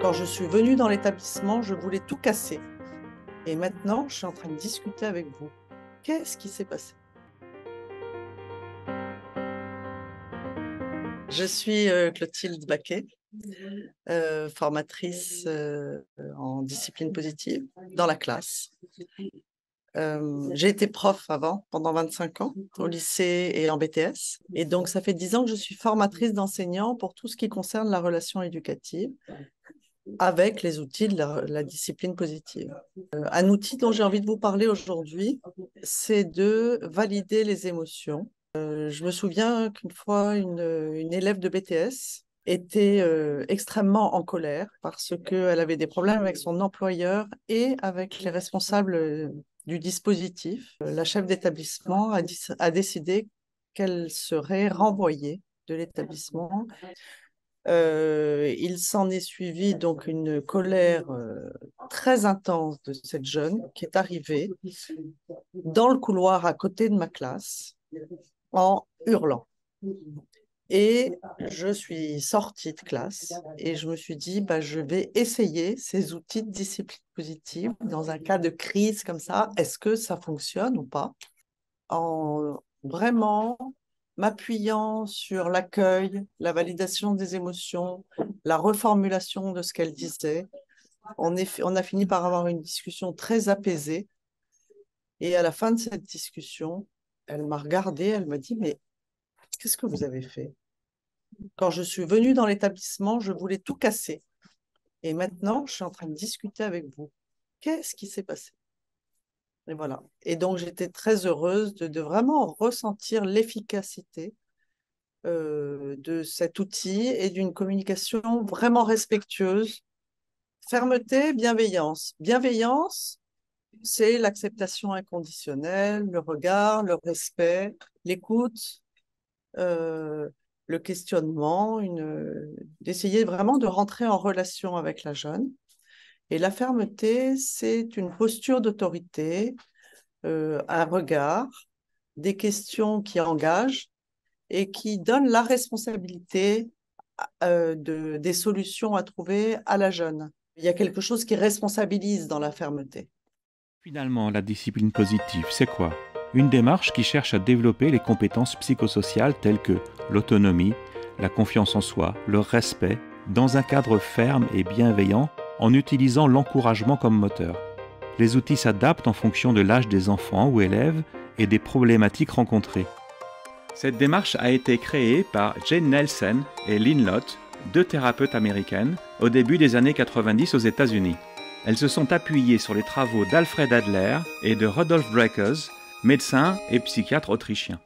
Quand je suis venue dans l'établissement, je voulais tout casser. Et maintenant, je suis en train de discuter avec vous. Qu'est-ce qui s'est passé? Je suis Clotilde Baquet, formatrice en discipline positive dans la classe. J'ai été prof avant, pendant 25 ans, au lycée et en BTS. Et donc, ça fait 10 ans que je suis formatrice d'enseignants pour tout ce qui concerne la relation éducative, avec les outils de la discipline positive. Un outil dont j'ai envie de vous parler aujourd'hui, c'est de valider les émotions. Je me souviens qu'une fois, une élève de BTS était extrêmement en colère parce qu'elle avait des problèmes avec son employeur et avec les responsables du dispositif. La chef d'établissement a décidé qu'elle serait renvoyée de l'établissement. Il s'en est suivi donc une colère très intense de cette jeune qui est arrivée dans le couloir à côté de ma classe en hurlant. Et je suis sortie de classe et je me suis dit, bah, je vais essayer ces outils de discipline positive dans un cas de crise comme ça. Est-ce que ça fonctionne ou pas? En vraiment m'appuyant sur l'accueil, la validation des émotions, la reformulation de ce qu'elle disait. On a fini par avoir une discussion très apaisée. Et à la fin de cette discussion, elle m'a regardée, elle m'a dit, mais qu'est-ce que vous avez fait? Quand je suis venue dans l'établissement, je voulais tout casser. Et maintenant, je suis en train de discuter avec vous. Qu'est-ce qui s'est passé? Et voilà. Et donc, j'étais très heureuse de vraiment ressentir l'efficacité de cet outil et d'une communication vraiment respectueuse. Fermeté, bienveillance. Bienveillance, c'est l'acceptation inconditionnelle, le regard, le respect, l'écoute, euh, le questionnement, d'essayer vraiment de rentrer en relation avec la jeune. Et la fermeté, c'est une posture d'autorité, un regard, des questions qui engagent et qui donnent la responsabilité des solutions à trouver à la jeune. Il y a quelque chose qui responsabilise dans la fermeté. Finalement, la discipline positive, c'est quoi? Une démarche qui cherche à développer les compétences psychosociales telles que l'autonomie, la confiance en soi, le respect, dans un cadre ferme et bienveillant en utilisant l'encouragement comme moteur. Les outils s'adaptent en fonction de l'âge des enfants ou élèves et des problématiques rencontrées. Cette démarche a été créée par Jane Nelson et Lynn Lott, deux thérapeutes américaines, au début des années 90 aux États-Unis. Elles se sont appuyées sur les travaux d'Alfred Adler et de Rudolf Breakers, médecins et psychiatres autrichiens.